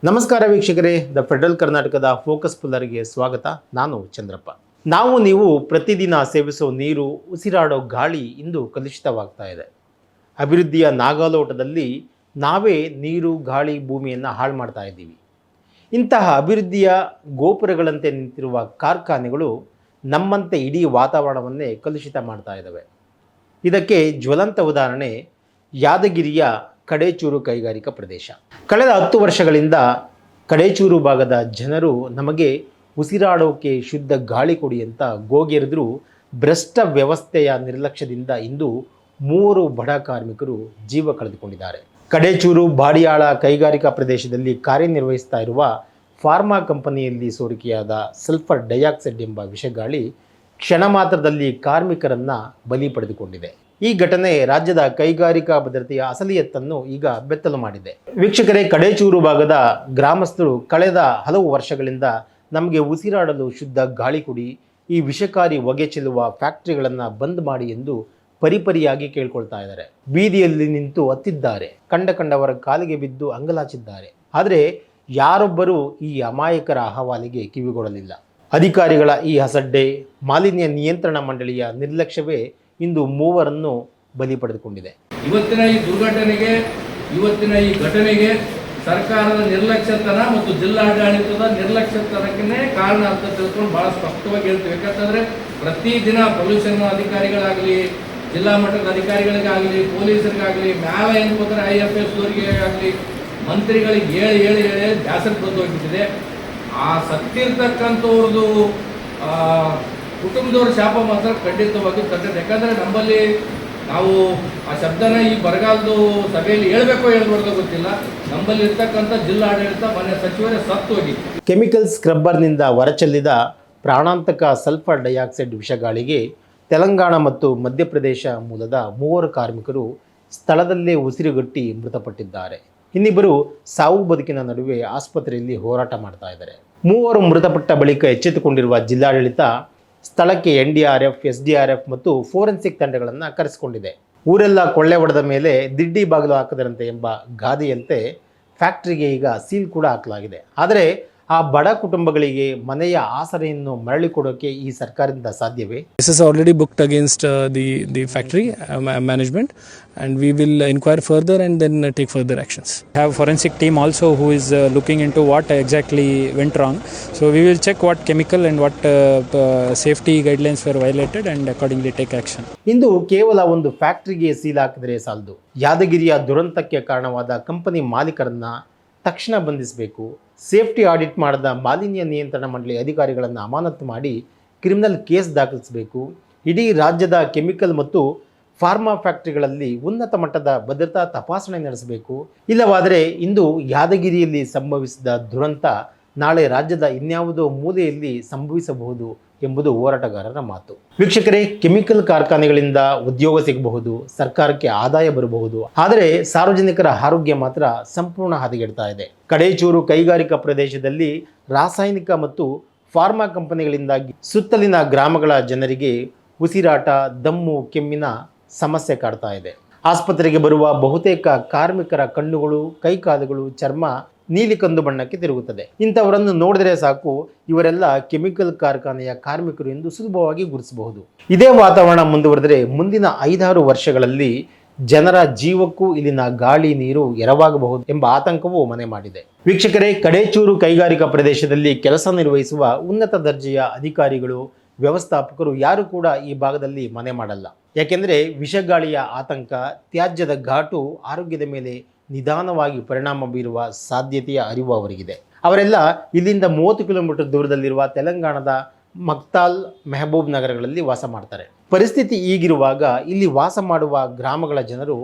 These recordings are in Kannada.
ನಮಸ್ಕಾರ ವೀಕ್ಷಕರೇ, ದ ಫೆಡರಲ್ ಕರ್ನಾಟಕದ ಫೋಕಸ್ ಪುಲ್ಲರ್ಗೆ ಸ್ವಾಗತ. ನಾನು ಚಂದ್ರಪ್ಪ. ನೀವು ಪ್ರತಿದಿನ ಸೇವಿಸೋ ನೀರು, ಉಸಿರಾಡೋ ಗಾಳಿ ಇಂದು ಕಲುಷಿತವಾಗ್ತಾ ಇದೆ. ಅಭಿವೃದ್ಧಿಯ ನಾಗಾಲೋಟದಲ್ಲಿ ನಾವೇ ನೀರು, ಗಾಳಿ, ಭೂಮಿಯನ್ನು ಹಾಳು ಮಾಡ್ತಾ ಇದ್ದೀವಿ. ಇಂತಹ ಅಭಿವೃದ್ಧಿಯ ಗೋಪುರಗಳಂತೆ ನಿಂತಿರುವ ಕಾರ್ಖಾನೆಗಳು ನಮ್ಮಂತೆ ಇಡೀ ವಾತಾವರಣವನ್ನೇ ಕಲುಷಿತ ಮಾಡ್ತಾ ಇದ್ದಾವೆ. ಇದಕ್ಕೆ ಜ್ವಲಂತ ಉದಾಹರಣೆ ಯಾದಗಿರಿಯ ಕಡೇಚೂರು ಕೈಗಾರಿಕಾ ಪ್ರದೇಶ. ಕಳೆದ 10 ವರ್ಷಗಳಿಂದ ಕಡೇಚೂರು ಭಾಗದ ಜನರು ನಮಗೆ ಉಸಿರಾಡೋಕೆ ಶುದ್ಧ ಗಾಳಿ ಕೊಡಿ ಅಂತ ಗೋಗೆರೆದರೂ ಭ್ರಷ್ಟ ವ್ಯವಸ್ಥೆಯ ನಿರ್ಲಕ್ಷ್ಯದಿಂದ ಇಂದು 3 ಬಡ ಕಾರ್ಮಿಕರು ಜೀವ ಕಳೆದುಕೊಂಡಿದ್ದಾರೆ. ಕಡೇಚೂರು ಬಾಡಿಯಾಳ ಕೈಗಾರಿಕಾ ಪ್ರದೇಶದಲ್ಲಿ ಕಾರ್ಯನಿರ್ವಹಿಸ್ತಾ ಇರುವ ಫಾರ್ಮಾ ಕಂಪನಿಯಲ್ಲಿ ಸೋರಿಕೆಯಾದ ಸಲ್ಫರ್ ಡೈಆಕ್ಸೈಡ್ ಎಂಬ ವಿಷಗಾಳಿ ಕ್ಷಣ ಮಾತ್ರದಲ್ಲಿ ಕಾರ್ಮಿಕರನ್ನು ಬಲಿ ಪಡೆದುಕೊಂಡಿದೆ. ಈ ಘಟನೆ ರಾಜ್ಯದ ಕೈಗಾರಿಕಾ ಭದ್ರತೆಯ ಅಸಲಿಯತ್ತನ್ನು ಈಗ ಬೆತ್ತಲು ಮಾಡಿದೆ. ವೀಕ್ಷಕರೇ, ಕಡೇಚೂರು ಭಾಗದ ಗ್ರಾಮಸ್ಥರು ಕಳೆದ ಹಲವು ವರ್ಷಗಳಿಂದ ನಮಗೆ ಉಸಿರಾಡಲು ಶುದ್ಧ ಗಾಳಿ ಕೊಡಿ, ಈ ವಿಷಕಾರಿ ಹೊಗೆ ಚೆಲ್ಲುವ ಫ್ಯಾಕ್ಟರಿಗಳನ್ನು ಬಂದ್ ಮಾಡಿ ಎಂದು ಪರಿಪರಿಯಾಗಿ ಕೇಳ್ಕೊಳ್ತಾ ಇದ್ದಾರೆ. ಬೀದಿಯಲ್ಲಿ ನಿಂತು ಅತ್ತಿದ್ದಾರೆ, ಕಂಡವರ ಕಾಲಿಗೆ ಬಿದ್ದು ಅಂಗಲಾಚಿದ್ದಾರೆ. ಆದರೆ ಯಾರೊಬ್ಬರೂ ಈ ಅಮಾಯಕರ ಅಹವಾಲಿಗೆ ಕಿವಿಗೊಡಲಿಲ್ಲ. ಅಧಿಕಾರಿಗಳ ಈ ಅಸಡ್ಡೆ, ಮಾಲಿನ್ಯ ನಿಯಂತ್ರಣ ಮಂಡಳಿಯ ನಿರ್ಲಕ್ಷ್ಯವೇ ಇಂದು 3 ಬಲಿ ಪಡೆದುಕೊಂಡಿದೆ. ಇವತ್ತಿನ ಈ ಘಟನೆಗೆ ಸರ್ಕಾರದ ನಿರ್ಲಕ್ಷ್ಯತನ ಮತ್ತು ಜಿಲ್ಲಾಡಳಿತದ ನಿರ್ಲಕ್ಷ್ಯತನಕ್ಕೆ ಕಾರಣ ಅಂತ ತಿಳ್ಕೊಂಡು ಬಹಳ ಸ್ಪಷ್ಟವಾಗಿ ಹೇಳ್ತೀವಿ. ಯಾಕಂತಂದ್ರೆ ಪ್ರತಿದಿನ ಪೊಲ್ಯೂಷನ್ ಅಧಿಕಾರಿಗಳಾಗಲಿ, ಜಿಲ್ಲಾ ಮಟ್ಟದ ಅಧಿಕಾರಿಗಳಿಗಾಗಲಿ, ಪೊಲೀಸರಿಗಾಗಲಿ, ಮ್ಯಾಲ ಏನು ಗೊತ್ತಾರೆ IFS ಅವರಿಗೆ ಆಗಲಿ, ಮಂತ್ರಿಗಳಿಗೆ ಹೇಳಿ ಬ್ಯಾಸರ್ ಬಂದು ಹೋಗಿಬಿಟ್ಟಿದೆ. ಆ ಸತ್ತಿರ್ತಕ್ಕಂಥವ್ರದ್ದು ಕುಟುಂಬದವ್ರ ಶಾಪ ಮಾತ್ರ ಖಂಡಿತವಾಗಿ ತಟ್ಟದೆ. ಯಾಕಂದರೆ ನಮ್ಮಲ್ಲಿ ನಾವು ಆ ಶಬ್ದನ ಈ ಬರಗಾಲದ ಸಭೆಯಲ್ಲಿ ಹೇಳಬೇಕೋ ಹೇಳ್ಬಾರ್ದೋ ಗೊತ್ತಿಲ್ಲ. ನಮ್ಮಲ್ಲಿ ಇರ್ತಕ್ಕಂಥ ಜಿಲ್ಲಾಡಳಿತ ಮನೆ ಸಚಿವರೇ ಸತ್ತು ಹೋಗಿ ಕೆಮಿಕಲ್ ಸ್ಕ್ರಬ್ಬರ್ನಿಂದ ಹೊರಚೆಲ್ಲಿದ ಪ್ರಾಣಾಂತಕ ಸಲ್ಫರ್ ಡೈಆಕ್ಸೈಡ್ ವಿಷಗಾಳಿಗೆ ತೆಲಂಗಾಣ ಮತ್ತು ಮಧ್ಯಪ್ರದೇಶ ಮೂಲದ 3 ಕಾರ್ಮಿಕರು ಸ್ಥಳದಲ್ಲೇ ಉಸಿರುಗಟ್ಟಿ ಮೃತಪಟ್ಟಿದ್ದಾರೆ. ಇನ್ನಿಬ್ಬರು ಸಾವು ಬದುಕಿನ ನಡುವೆ ಆಸ್ಪತ್ರೆಯಲ್ಲಿ ಹೋರಾಟ ಮಾಡ್ತಾ ಇದ್ದಾರೆ. 3 ಮೃತಪಟ್ಟ ಬಳಿಕ ಎಚ್ಚೆತ್ತುಕೊಂಡಿರುವ ಜಿಲ್ಲಾಡಳಿತ ಸ್ಥಳಕ್ಕೆ NDRF, SDRF ಮತ್ತು ಫೋರೆನ್ಸಿಕ್ ತಂಡಗಳನ್ನು ಕರೆಸಿಕೊಂಡಿದೆ. ಊರೆಲ್ಲ ಕೊಳ್ಳೆ ಹೊಡೆದ ಮೇಲೆ ದಿಡ್ಡಿ ಬಾಗಿಲು ಹಾಕದರಂತೆ ಎಂಬ ಗಾದೆಯಂತೆ ಫ್ಯಾಕ್ಟರಿಗೆ ಈಗ ಸೀಲ್ ಕೂಡ ಹಾಕಲಾಗಿದೆ. ಆದರೆ ಆ ಬಡ ಕುಟುಂಬಗಳಿಗೆ ಮನೆಯ ಆಸರೆಯನ್ನು ಮರಳಿಕೊಡೋಕೆ ಈ ಸರ್ಕಾರದಿಂದ ಸಾಧ್ಯವೇ? This is already booked against the factory management, and we will inquire further and then take further actions. We have a forensic team also who is looking into what exactly went wrong. So we will check what chemical and what safety guidelines were violated and accordingly take action. ಇಂದು ಕೇವಲ ಒಂದು ಫ್ಯಾಕ್ಟರಿಗೆ ಸೀಲ್ ಹಾಕಿದರೆ ಸಾಲದು. ಯಾದಗಿರಿಯ ದುರಂತಕ್ಕೆ ಕಾರಣವಾದ ಕಂಪನಿ ಮಾಲೀಕರನ್ನ ತಕ್ಷಣ ಬಂಧಿಸಬೇಕು. ಸೇಫ್ಟಿ ಆಡಿಟ್ ಮಾಡದ ಮಾಲಿನ್ಯ ನಿಯಂತ್ರಣ ಮಂಡಳಿ ಅಧಿಕಾರಿಗಳನ್ನು ಅಮಾನತು ಮಾಡಿ ಕ್ರಿಮಿನಲ್ ಕೇಸ್ ದಾಖಲಿಸಬೇಕು. ಇಡೀ ರಾಜ್ಯದ ಕೆಮಿಕಲ್ ಮತ್ತು ಫಾರ್ಮಾ ಫ್ಯಾಕ್ಟರಿಗಳಲ್ಲಿ ಉನ್ನತ ಮಟ್ಟದ ಭದ್ರತಾ ತಪಾಸಣೆ ನಡೆಸಬೇಕು. ಇಲ್ಲವಾದರೆ ಇಂದು ಯಾದಗಿರಿಯಲ್ಲಿ ಸಂಭವಿಸಿದ ದುರಂತ ನಾಳೆ ರಾಜ್ಯದ ಇನ್ಯಾವುದೋ ಮೂಲೆಯಲ್ಲಿ ಸಂಭವಿಸಬಹುದು ಎಂಬುದು ಹೋರಾಟಗಾರರ ಮಾತು. ವೀಕ್ಷಕರೇ, ಕೆಮಿಕಲ್ ಕಾರ್ಖಾನೆಗಳಿಂದ ಉದ್ಯೋಗ ಸಿಗಬಹುದು, ಸರ್ಕಾರಕ್ಕೆ ಆದಾಯ ಬರಬಹುದು, ಆದರೆ ಸಾರ್ವಜನಿಕರ ಆರೋಗ್ಯ ಮಾತ್ರ ಸಂಪೂರ್ಣ ಹದಗೆಡ್ತಾ ಇದೆ. ಕಡೇಚೂರು ಕೈಗಾರಿಕಾ ಪ್ರದೇಶದಲ್ಲಿ ರಾಸಾಯನಿಕ ಮತ್ತು ಫಾರ್ಮಾ ಕಂಪನಿಗಳಿಂದಾಗಿ ಸುತ್ತಲಿನ ಗ್ರಾಮಗಳ ಜನರಿಗೆ ಉಸಿರಾಟ, ದಮ್ಮು, ಕೆಮ್ಮಿನ ಸಮಸ್ಯೆ ಕಾಡ್ತಾ ಇದೆ. ಆಸ್ಪತ್ರೆಗೆ ಬರುವ ಬಹುತೇಕ ಕಾರ್ಮಿಕರ ಕಣ್ಣುಗಳು, ಕೈಕಾಲುಗಳು, ಚರ್ಮ ನೀಲಿ ಕಂದು ಬಣ್ಣಕ್ಕೆ ತಿರುಗುತ್ತದೆ. ಇಂಥವರನ್ನು ನೋಡಿದರೆ ಸಾಕು, ಇವರೆಲ್ಲ ಕೆಮಿಕಲ್ ಕಾರ್ಖಾನೆಯ ಕಾರ್ಮಿಕರು ಎಂದು ಸುಲಭವಾಗಿ ಗುರುತಿಸಬಹುದು. ಇದೇ ವಾತಾವರಣ ಮುಂದುವರೆದರೆ ಮುಂದಿನ 5-6 ವರ್ಷಗಳಲ್ಲಿ ಜನರ ಜೀವಕ್ಕೂ ಇಲ್ಲಿನ ಗಾಳಿ, ನೀರು ಎರವಾಗಬಹುದು ಎಂಬ ಆತಂಕವೂ ಮನೆ ಮಾಡಿದೆ. ವೀಕ್ಷಕರೇ, ಕಡೇಚೂರು ಕೈಗಾರಿಕಾ ಪ್ರದೇಶದಲ್ಲಿ ಕೆಲಸ ನಿರ್ವಹಿಸುವ ಉನ್ನತ ದರ್ಜೆಯ ಅಧಿಕಾರಿಗಳು, ವ್ಯವಸ್ಥಾಪಕರು ಯಾರು ಕೂಡ ಈ ಭಾಗದಲ್ಲಿ ಮನೆ ಮಾಡಲ್ಲ. ಯಾಕೆಂದರೆ ವಿಷಗಾಳಿಯ ಆತಂಕ, ತ್ಯಾಜ್ಯದ ಘಾಟು ಆರೋಗ್ಯದ ಮೇಲೆ ನಿಧಾನವಾಗಿ ಪರಿಣಾಮ ಬೀರುವ ಸಾಧ್ಯತೆಯ ಅರಿವು ಅವರಿಗಿದೆ. ಅವರೆಲ್ಲ ಇಲ್ಲಿಂದ 30 ಕಿಲೋಮೀಟರ್ ದೂರದಲ್ಲಿರುವ ತೆಲಂಗಾಣದ ಮಕ್ತಾಲ್, ಮೆಹಬೂಬ್ ನಗರಗಳಲ್ಲಿ ವಾಸ ಮಾಡ್ತಾರೆ. ಪರಿಸ್ಥಿತಿ ಈಗಿರುವಾಗ ಇಲ್ಲಿ ವಾಸ ಮಾಡುವ ಗ್ರಾಮಗಳ ಜನರು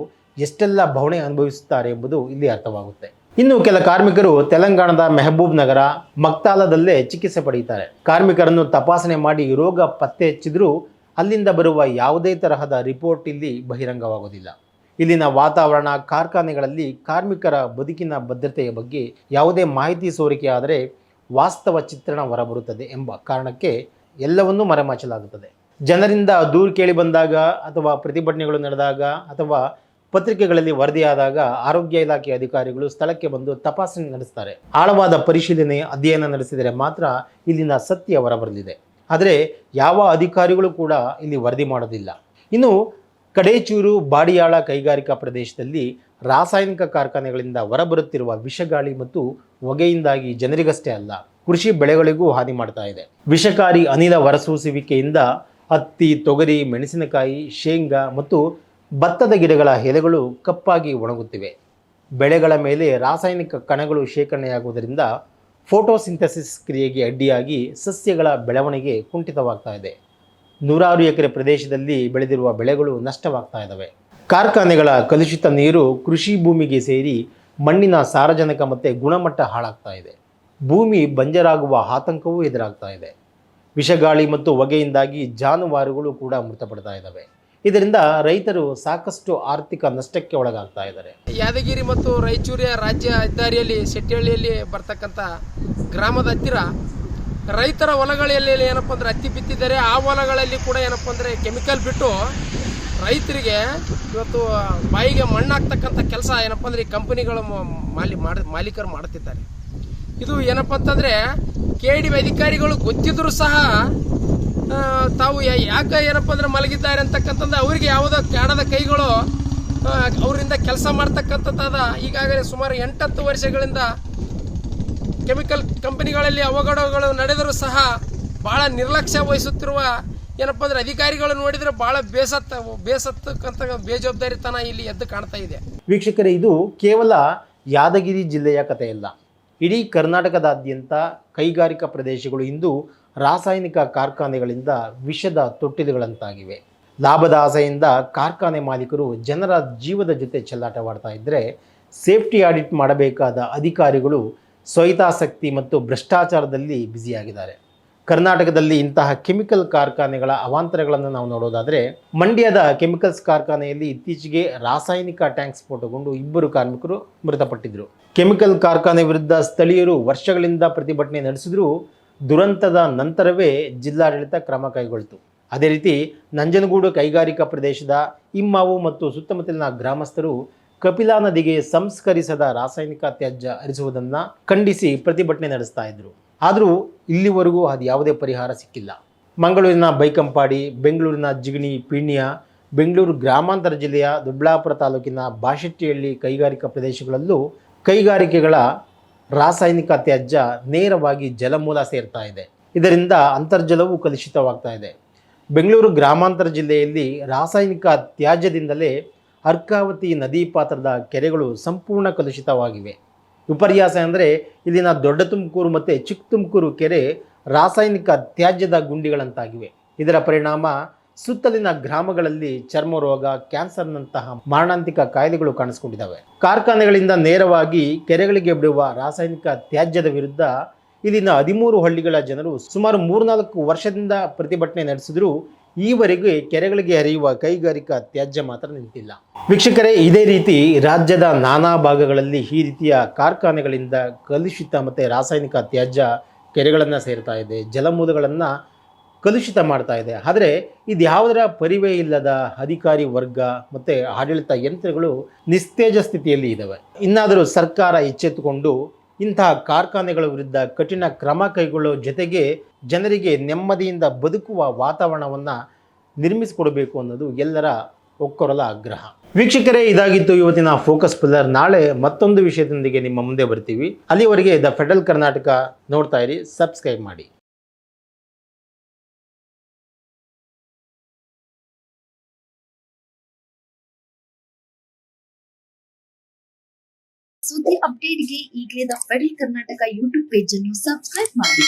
ಎಷ್ಟೆಲ್ಲ ಬವಣೆ ಅನುಭವಿಸುತ್ತಾರೆ ಎಂಬುದು ಇಲ್ಲಿ ಅರ್ಥವಾಗುತ್ತೆ. ಇನ್ನು ಕೆಲ ಕಾರ್ಮಿಕರು ತೆಲಂಗಾಣದ ಮೆಹಬೂಬ್ ನಗರ, ಮಕ್ತಾಲದಲ್ಲೇ ಚಿಕಿತ್ಸೆ ಪಡೆಯುತ್ತಾರೆ. ಕಾರ್ಮಿಕರನ್ನು ತಪಾಸಣೆ ಮಾಡಿ ರೋಗ ಪತ್ತೆ ಹಚ್ಚಿದ್ರೂ ಅಲ್ಲಿಂದ ಬರುವ ಯಾವುದೇ ತರಹದ ರಿಪೋರ್ಟ್ ಇಲ್ಲಿ ಬಹಿರಂಗವಾಗೋದಿಲ್ಲ. ಇಲ್ಲಿನ ವಾತಾವರಣ, ಕಾರ್ಖಾನೆಗಳಲ್ಲಿ ಕಾರ್ಮಿಕರ ಬದುಕಿನ ಭದ್ರತೆಯ ಬಗ್ಗೆ ಯಾವುದೇ ಮಾಹಿತಿ ಸೋರಿಕೆ ಆದರೆ ವಾಸ್ತವ ಚಿತ್ರಣ ಹೊರಬರುತ್ತದೆ ಎಂಬ ಕಾರಣಕ್ಕೆ ಎಲ್ಲವನ್ನೂ ಮರೆಮಾಚಲಾಗುತ್ತದೆ. ಜನರಿಂದ ದೂರು ಕೇಳಿ ಬಂದಾಗ ಅಥವಾ ಪ್ರತಿಭಟನೆಗಳು ನಡೆದಾಗ ಅಥವಾ ಪತ್ರಿಕೆಗಳಲ್ಲಿ ವರದಿಯಾದಾಗ ಆರೋಗ್ಯ ಇಲಾಖೆ ಅಧಿಕಾರಿಗಳು ಸ್ಥಳಕ್ಕೆ ಬಂದು ತಪಾಸಣೆ ನಡೆಸ್ತಾರೆ. ಆಳವಾದ ಪರಿಶೀಲನೆ ಅಧ್ಯಯನ ನಡೆಸಿದರೆ ಮಾತ್ರ ಇಲ್ಲಿನ ಸತ್ಯ ಹೊರಬರಲಿದೆ. ಆದರೆ ಯಾವ ಅಧಿಕಾರಿಗಳು ಕೂಡ ಇಲ್ಲಿ ವರದಿ ಮಾಡೋದಿಲ್ಲ. ಇನ್ನು ಕಡೇಚೂರು ಬಾಡಿಯಾಳ ಕೈಗಾರಿಕಾ ಪ್ರದೇಶದಲ್ಲಿ ರಾಸಾಯನಿಕ ಕಾರ್ಖಾನೆಗಳಿಂದ ಹೊರಬರುತ್ತಿರುವ ವಿಷಗಾಳಿ ಮತ್ತು ಹೊಗೆಯಿಂದಾಗಿ ಜನರಿಗಷ್ಟೇ ಅಲ್ಲ, ಕೃಷಿ ಬೆಳೆಗಳಿಗೂ ಹಾನಿ ಮಾಡ್ತಾ ಇದೆ. ವಿಷಕಾರಿ ಅನಿಲ ಹೊರಸೂಸುವಿಕೆಯಿಂದ ಹತ್ತಿ, ತೊಗರಿ, ಮೆಣಸಿನಕಾಯಿ, ಶೇಂಗಾ ಮತ್ತು ಭತ್ತದ ಗಿಡಗಳ ಎಲೆಗಳು ಕಪ್ಪಾಗಿ ಒಣಗುತ್ತಿವೆ. ಬೆಳೆಗಳ ಮೇಲೆ ರಾಸಾಯನಿಕ ಕಣಗಳು ಶೇಖರಣೆಯಾಗುವುದರಿಂದ ಫೋಟೋಸಿಂಥಸಿಸ್ ಕ್ರಿಯೆಗೆ ಅಡ್ಡಿಯಾಗಿ ಸಸ್ಯಗಳ ಬೆಳವಣಿಗೆ ಕುಂಠಿತವಾಗ್ತಾ ಇದೆ. ನೂರಾರು ಎಕರೆ ಪ್ರದೇಶದಲ್ಲಿ ಬೆಳೆದಿರುವ ಬೆಳೆಗಳು ನಷ್ಟವಾಗ್ತಾ ಇದ್ದಾವೆ. ಕಾರ್ಖಾನೆಗಳ ಕಲುಷಿತ ನೀರು ಕೃಷಿ ಭೂಮಿಗೆ ಸೇರಿ ಮಣ್ಣಿನ ಸಾರಜನಕ ಮತ್ತು ಗುಣಮಟ್ಟ ಹಾಳಾಗ್ತಾ ಇದೆ. ಭೂಮಿ ಬಂಜರಾಗುವ ಆತಂಕವೂ ಎದುರಾಗ್ತಾ ಇದೆ. ವಿಷಗಾಳಿ ಮತ್ತು ಹೊಗೆಯಿಂದಾಗಿ ಜಾನುವಾರುಗಳು ಕೂಡ ಮೃತಪಡ್ತಾ ಇದ್ದಾವೆ. ಇದರಿಂದ ರೈತರು ಸಾಕಷ್ಟು ಆರ್ಥಿಕ ನಷ್ಟಕ್ಕೆ ಒಳಗಾಗ್ತಾ ಇದ್ದಾರೆ. ಯಾದಗಿರಿ ಮತ್ತು ರಾಯಚೂರಿಯ ರಾಜ್ಯ ಹೆದ್ದಾರಿಯಲ್ಲಿ ಶೆಟ್ಟಿಹಳ್ಳಿಯಲ್ಲಿ ಬರ್ತಕ್ಕಂಥ ಗ್ರಾಮದ ಹತ್ತಿರ ರೈತರ ಹೊಲಗಳಲ್ಲಿ ಏನಪ್ಪ ಅಂದರೆ ಹತ್ತಿ ಬಿತ್ತಿದ್ದಾರೆ. ಆ ಹೊಲಗಳಲ್ಲಿ ಕೂಡ ಏನಪ್ಪ ಅಂದರೆ ಕೆಮಿಕಲ್ ಬಿಟ್ಟು ರೈತರಿಗೆ ಇವತ್ತು ಬಾಯಿಗೆ ಮಣ್ಣಾಗ್ತಕ್ಕಂಥ ಕೆಲಸ ಏನಪ್ಪ ಅಂದರೆ ಈ ಕಂಪನಿಗಳು ಮಾಲೀಕರು ಮಾಡುತ್ತಿದ್ದಾರೆ. ಇದು ಏನಪ್ಪ ಅಂತಂದರೆ KDB ಅಧಿಕಾರಿಗಳು ಗೊತ್ತಿದ್ರೂ ಸಹ ತಾವು ಯಾಕೆ ಏನಪ್ಪ ಅಂದರೆ ಮಲಗಿದ್ದಾರೆ ಅಂತಕ್ಕಂಥದ್ದು ಅವರಿಗೆ ಯಾವುದೋ ಕಾಣದ ಕೈಗಳು ಅವರಿಂದ ಕೆಲಸ ಮಾಡ್ತಕ್ಕಂಥದ್ದಾದ. ಈಗಾಗಲೇ ಸುಮಾರು 8-10 ವರ್ಷಗಳಿಂದ ಕೆಮಿಕಲ್ ಕಂಪನಿಗಳಲ್ಲಿ ಅವಘಡಗಳು ನಡೆದರೂ ಸಹ ಭಾಳ ನಿರ್ಲಕ್ಷ್ಯ ವಹಿಸುತ್ತಿರುವ ಏನಪ್ಪ ಅಂದರೆ ಅಧಿಕಾರಿಗಳು ನೋಡಿದರೆ ಭಾಳ ಬೇಸತ್ತಕ್ಕಂಥ ಬೇಜವಾಬ್ದಾರಿತನ ಇಲ್ಲಿ ಎದ್ದು ಕಾಣ್ತಾ ಇದೆ. ವೀಕ್ಷಕರೇ, ಇದು ಕೇವಲ ಯಾದಗಿರಿ ಜಿಲ್ಲೆಯ ಕಥೆಯಲ್ಲ. ಇಡೀ ಕರ್ನಾಟಕದಾದ್ಯಂತ ಕೈಗಾರಿಕಾ ಪ್ರದೇಶಗಳು ಇಂದು ರಾಸಾಯನಿಕ ಕಾರ್ಖಾನೆಗಳಿಂದ ವಿಷದ ತೊಟ್ಟಿಲುಗಳಂತಾಗಿವೆ. ಲಾಭದ ಆಸೆಯಿಂದ ಕಾರ್ಖಾನೆ ಮಾಲೀಕರು ಜನರ ಜೀವದ ಜೊತೆ ಚೆಲ್ಲಾಟವಾಡ್ತಾ ಇದ್ದರೆ, ಸೇಫ್ಟಿ ಆಡಿಟ್ ಮಾಡಬೇಕಾದ ಅಧಿಕಾರಿಗಳು ಸ್ವಹಿತಾಸಕ್ತಿ ಮತ್ತು ಭ್ರಷ್ಟಾಚಾರದಲ್ಲಿ ಬ್ಯುಸಿಯಾಗಿದ್ದಾರೆ. ಕರ್ನಾಟಕದಲ್ಲಿ ಇಂತಹ ಕೆಮಿಕಲ್ ಕಾರ್ಖಾನೆಗಳ ಅವಾಂತರಗಳನ್ನು ನಾವು ನೋಡೋದಾದರೆ, ಮಂಡ್ಯದ ಕೆಮಿಕಲ್ಸ್ ಕಾರ್ಖಾನೆಯಲ್ಲಿ ಇತ್ತೀಚೆಗೆ ರಾಸಾಯನಿಕ ಟ್ಯಾಂಕ್ ಸ್ಫೋಟಗೊಂಡು 2 ಕಾರ್ಮಿಕರು ಮೃತಪಟ್ಟಿದ್ದರು. ಕೆಮಿಕಲ್ ಕಾರ್ಖಾನೆ ವಿರುದ್ಧ ಸ್ಥಳೀಯರು ವರ್ಷಗಳಿಂದ ಪ್ರತಿಭಟನೆ ನಡೆಸಿದರೂ ದುರಂತದ ನಂತರವೇ ಜಿಲ್ಲಾಡಳಿತ ಕ್ರಮ ಕೈಗೊಳ್ಳಿತು. ಅದೇ ರೀತಿ ನಂಜನಗೂಡು ಕೈಗಾರಿಕಾ ಪ್ರದೇಶದ ಇಮ್ಮಾವು ಮತ್ತು ಸುತ್ತಮುತ್ತಲಿನ ಗ್ರಾಮಸ್ಥರು ಕಪಿಲಾ ನದಿಗೆ ಸಂಸ್ಕರಿಸದ ರಾಸಾಯನಿಕ ತ್ಯಾಜ್ಯ ಹರಿಸುವುದನ್ನು ಖಂಡಿಸಿ ಪ್ರತಿಭಟನೆ ನಡೆಸ್ತಾ ಇದ್ದರು. ಆದರೂ ಇಲ್ಲಿವರೆಗೂ ಅದು ಯಾವುದೇ ಪರಿಹಾರ ಸಿಕ್ಕಿಲ್ಲ. ಮಂಗಳೂರಿನ ಬೈಕಂಪಾಡಿ, ಬೆಂಗಳೂರಿನ ಜಿಗಣಿ, ಪೀಣ್ಯ, ಬೆಂಗಳೂರು ಗ್ರಾಮಾಂತರ ಜಿಲ್ಲೆಯ ದೊಡ್ಡಬಳ್ಳಾಪುರ ತಾಲೂಕಿನ ಬಾಶೆಟ್ಟಿಹಳ್ಳಿ ಕೈಗಾರಿಕಾ ಪ್ರದೇಶಗಳಲ್ಲೂ ಕೈಗಾರಿಕೆಗಳ ರಾಸಾಯನಿಕ ತ್ಯಾಜ್ಯ ನೇರವಾಗಿ ಜಲಮೂಲ ಸೇರ್ತಾ ಇದೆ. ಇದರಿಂದ ಅಂತರ್ಜಲವೂ ಕಲುಷಿತವಾಗ್ತಾ ಇದೆ. ಬೆಂಗಳೂರು ಗ್ರಾಮಾಂತರ ಜಿಲ್ಲೆಯಲ್ಲಿ ರಾಸಾಯನಿಕ ತ್ಯಾಜ್ಯದಿಂದಲೇ ಅರ್ಕಾವತಿ ನದಿ ಪಾತ್ರದ ಕೆರೆಗಳು ಸಂಪೂರ್ಣ ಕಲುಷಿತವಾಗಿವೆ. ವಿಪರ್ಯಾಸ ಅಂದರೆ ಇಲ್ಲಿನ ದೊಡ್ಡ ತುಮಕೂರು ಮತ್ತು ಚಿಕ್ಕ ತುಮಕೂರು ಕೆರೆ ರಾಸಾಯನಿಕ ತ್ಯಾಜ್ಯದ ಗುಂಡಿಗಳಂತಾಗಿವೆ. ಇದರ ಪರಿಣಾಮ ಸುತ್ತಲಿನ ಗ್ರಾಮಗಳಲ್ಲಿ ಚರ್ಮ ರೋಗ, ಕ್ಯಾನ್ಸರ್ನಂತಹ ಮಾರಣಾಂತಿಕ ಕಾಯಿಲೆಗಳು ಕಾಣಿಸಿಕೊಂಡಿದ್ದಾವೆ. ಕಾರ್ಖಾನೆಗಳಿಂದ ನೇರವಾಗಿ ಕೆರೆಗಳಿಗೆ ಬಿಡುವ ರಾಸಾಯನಿಕ ತ್ಯಾಜ್ಯದ ವಿರುದ್ಧ ಇಲ್ಲಿನ 13 ಹಳ್ಳಿಗಳ ಜನರು ಸುಮಾರು 3-4 ವರ್ಷದಿಂದ ಪ್ರತಿಭಟನೆ ನಡೆಸಿದರೂ ಈವರೆಗೆ ಕೆರೆಗಳಿಗೆ ಹರಿಯುವ ಕೈಗಾರಿಕಾ ತ್ಯಾಜ್ಯ ಮಾತ್ರ ನಿಂತಿಲ್ಲ. ವೀಕ್ಷಕರೇ, ಇದೇ ರೀತಿ ರಾಜ್ಯದ ನಾನಾ ಭಾಗಗಳಲ್ಲಿ ಈ ರೀತಿಯ ಕಾರ್ಖಾನೆಗಳಿಂದ ಕಲುಷಿತ ಮತ್ತು ರಾಸಾಯನಿಕ ತ್ಯಾಜ್ಯ ಕೆರೆಗಳನ್ನು ಸೇರ್ತಾ ಇದೆ, ಜಲಮೂಲಗಳನ್ನು ಕಲುಷಿತ ಮಾಡ್ತಾ ಇದೆ. ಆದರೆ ಇದು ಯಾವುದರ ಪರಿವೇ ಇಲ್ಲದ ಅಧಿಕಾರಿ ವರ್ಗ ಮತ್ತು ಆಡಳಿತ ಯಂತ್ರಗಳು ನಿಸ್ತೇಜ ಸ್ಥಿತಿಯಲ್ಲಿ ಇದ್ದಾವೆ. ಇನ್ನಾದರೂ ಸರ್ಕಾರ ಎಚ್ಚೆತ್ತುಕೊಂಡು ಇಂತಹ ಕಾರ್ಖಾನೆಗಳ ವಿರುದ್ಧ ಕಠಿಣ ಕ್ರಮ ಕೈಗೊಳ್ಳೋ ಜೊತೆಗೆ ಜನರಿಗೆ ನೆಮ್ಮದಿಯಿಂದ ಬದುಕುವ ವಾತಾವರಣವನ್ನು ನಿರ್ಮಿಸಿಕೊಡಬೇಕು ಅನ್ನೋದು ಎಲ್ಲರ ಒಕ್ಕೊರಲ ಆಗ್ರಹ. ವೀಕ್ಷಕರೇ, ಇದಾಗಿತ್ತು ಇವತ್ತಿನ ಫೋಕಸ್ ಪಿಲ್ಲರ್. ನಾಳೆ ಮತ್ತೊಂದು ವಿಷಯದೊಂದಿಗೆ ನಿಮ್ಮ ಮುಂದೆ ಬರ್ತೀವಿ. ಅಲ್ಲಿವರೆಗೆ ದ ಫೆಡರಲ್ ಕರ್ನಾಟಕ ನೋಡ್ತಾ ಇರಿ, ಸಬ್ಸ್ಕ್ರೈಬ್ ಮಾಡಿ. ಸುದ್ದಿ ಅಪ್ಡೇಟ್ಗೆ ಈಗಲೇ the federal Karnataka YouTube page ಅನ್ನು ಸಬ್ಸ್ಕ್ರೈಬ್ ಮಾಡಿ.